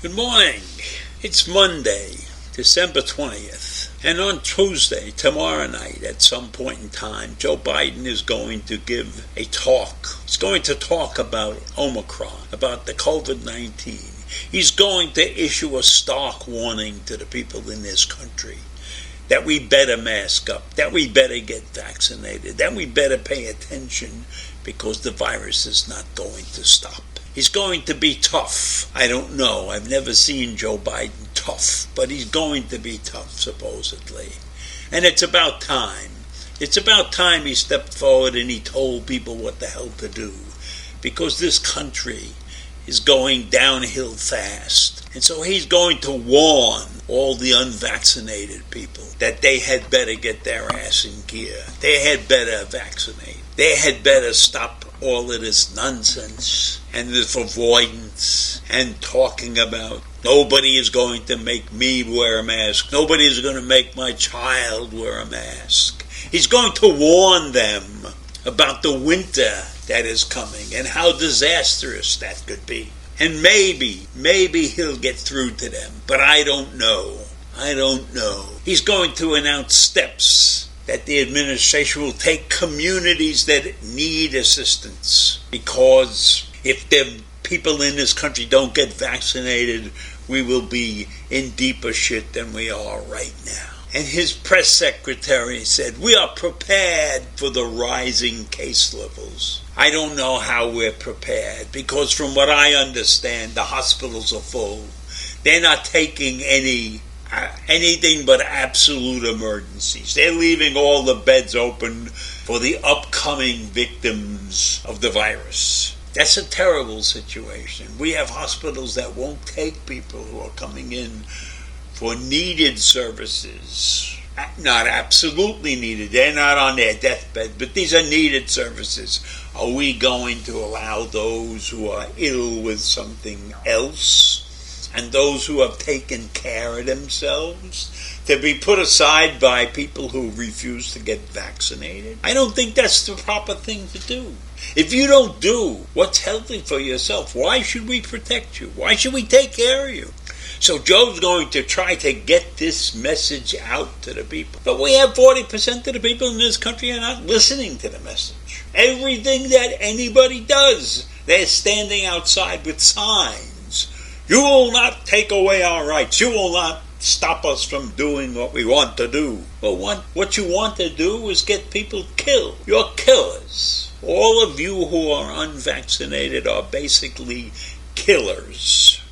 Good morning. It's Monday, December 20th. And on Tuesday, tomorrow night, at some point in time, Joe Biden is going to give a talk. He's going to talk about Omicron, about the COVID-19. He's going to issue a stark warning to the people in this country that we better mask up, that we better get vaccinated, that we better pay attention because the virus is not going to stop. He's going to be tough. I don't know. I've never seen Joe Biden tough, but he's going to be tough, supposedly. And it's about time. It's about time he stepped forward and he told people what the hell to do, because this country is going downhill fast. And so he's going to warn all the unvaccinated people that they had better get their ass in gear. They had better vaccinate. They had better stop all of this nonsense and this avoidance and talking about nobody is going to make me wear a mask. Nobody is going to make my child wear a mask. He's going to warn them about the winter that is coming and how disastrous that could be. And maybe he'll get through to them, but I don't know. He's going to announce steps that the administration will take communities that need assistance, because if the people in this country don't get vaccinated, we will be in deeper shit than we are right now. And his press secretary said, we are prepared for the rising case levels. I don't know how we're prepared, because from what I understand, the hospitals are full. They're not taking anything but absolute emergencies. They're leaving all the beds open for the upcoming victims of the virus. That's a terrible situation. We have hospitals that won't take people who are coming in for needed services. Not absolutely needed. They're not on their deathbed, but these are needed services. Are we going to allow those who are ill with something else and those who have taken care of themselves to be put aside by people who refuse to get vaccinated? I don't think that's the proper thing to do. If you don't do what's healthy for yourself, why should we protect you? Why should we take care of you? So Joe's going to try to get this message out to the people. But we have 40% of the people in this country are not listening to the message. Everything that anybody does, they're standing outside with signs. You will not take away our rights. You will not stop us from doing what we want to do. But what you want to do is get people killed. You're killers. All of you who are unvaccinated are basically killers.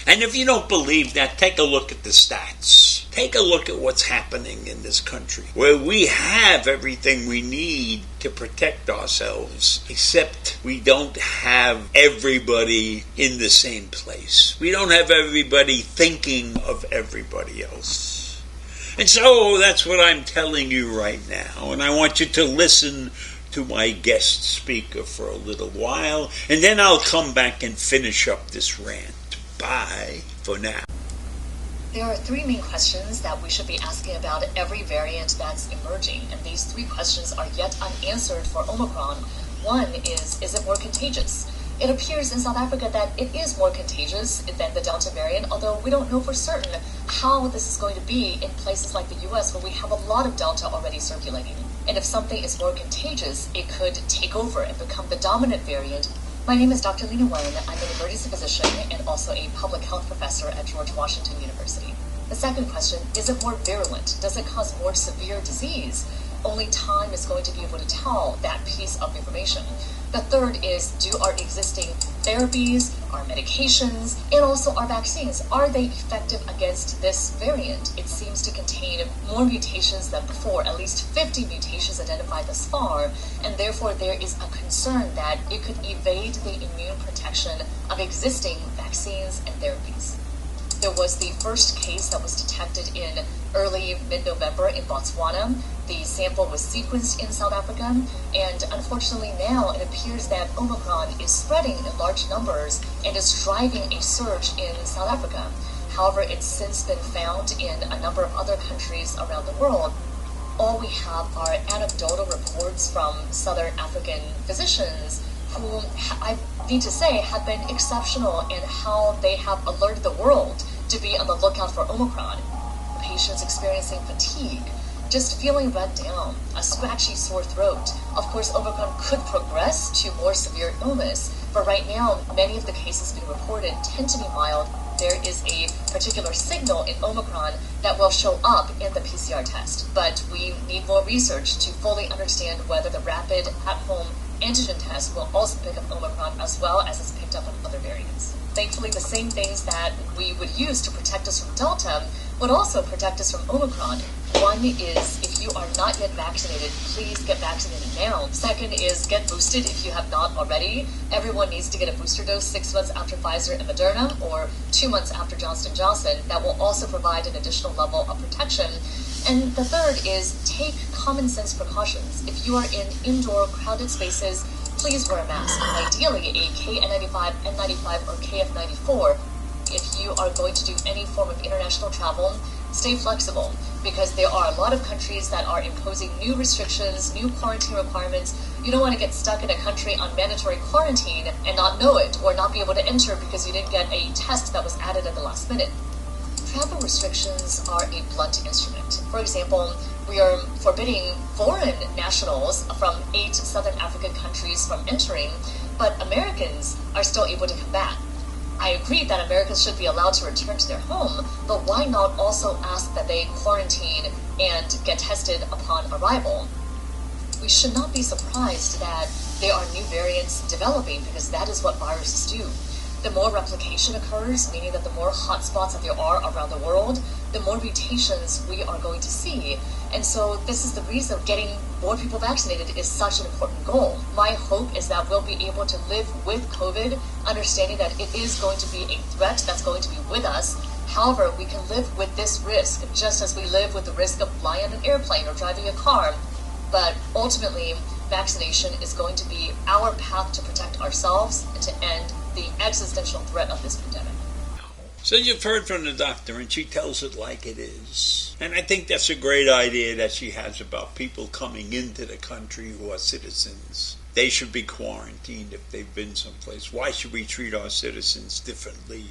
And if you don't believe that, take a look at the stats. Take a look at what's happening in this country, where we have everything we need to protect ourselves, except we don't have everybody in the same place. We don't have everybody thinking of everybody else. And so that's what I'm telling you right now, and I want you to listen to my guest speaker for a little while, and then I'll come back and finish up this rant. Bye for now. There are three main questions that we should be asking about every variant that's emerging, and these three questions are yet unanswered for Omicron. One is it more contagious? It appears in South Africa that it is more contagious than the Delta variant, although we don't know for certain how this is going to be in places like the US, where we have a lot of Delta already circulating. And if something is more contagious, it could take over and become the dominant variant. My name is Dr. Lena Wen. I'm an emergency physician and also a public health professor at George Washington University. The second question, is it more virulent? Does it cause more severe disease? Only time is going to be able to tell that piece of information. The third is, do our existing therapies, our medications, and also our vaccines, are they effective against this variant? It seems to contain more mutations than before, at least 50 mutations identified thus far, and therefore there is a concern that it could evade the immune protection of existing vaccines and therapies. There was the first case that was detected in early mid-November in Botswana. The sample was sequenced in South Africa, and unfortunately now it appears that Omicron is spreading in large numbers and is driving a surge in South Africa. However, it's since been found in a number of other countries around the world. All we have are anecdotal reports from Southern African physicians who, I need to say, have been exceptional in how they have alerted the world to be on the lookout for Omicron. Patients experiencing fatigue, just feeling run down, a scratchy sore throat. Of course, Omicron could progress to more severe illness, but right now, many of the cases being reported tend to be mild. There is a particular signal in Omicron that will show up in the PCR test, but we need more research to fully understand whether the rapid at-home antigen test will also pick up Omicron as well as it's picked up on other variants. Thankfully, the same things that we would use to protect us from Delta would also protect us from Omicron. One is, if you are not yet vaccinated, please get vaccinated now. Second is, get boosted if you have not already. Everyone needs to get a booster dose 6 months after Pfizer and Moderna, or 2 months after Johnson & Johnson. That will also provide an additional level of protection. And the third is, take common sense precautions. If you are in indoor crowded spaces, please wear a mask. Ideally, a KN95, N95, or KF94. If you are going to do any form of international travel, stay flexible, because there are a lot of countries that are imposing new restrictions, new quarantine requirements. You don't want to get stuck in a country on mandatory quarantine and not know it, or not be able to enter because you didn't get a test that was added at the last minute. Travel restrictions are a blunt instrument. For example, we are forbidding foreign nationals from 8 Southern African countries from entering, but Americans are still able to come back. I agree that Americans should be allowed to return to their home, but why not also ask that they quarantine and get tested upon arrival? We should not be surprised that there are new variants developing, because that is what viruses do. The more replication occurs, meaning that the more hotspots that there are around the world, the more mutations we are going to see. And so this is the reason getting more people vaccinated is such an important goal. My hope is that we'll be able to live with COVID, understanding that it is going to be a threat that's going to be with us. However, we can live with this risk just as we live with the risk of flying on an airplane or driving a car. But ultimately, vaccination is going to be our path to protect ourselves and to end the existential threat of this pandemic. So you've heard from the doctor, and she tells it like it is. And I think that's a great idea that she has about people coming into the country who are citizens. They should be quarantined if they've been someplace. Why should we treat our citizens differently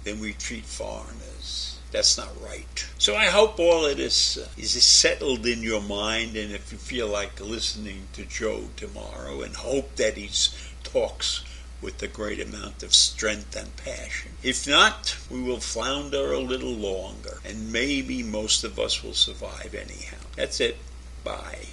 than we treat foreigners? That's not right. So I hope all of this is settled in your mind, and if you feel like listening to Joe tomorrow, and hope that he talks with a great amount of strength and passion. If not, we will flounder a little longer, and maybe most of us will survive anyhow. That's it. Bye.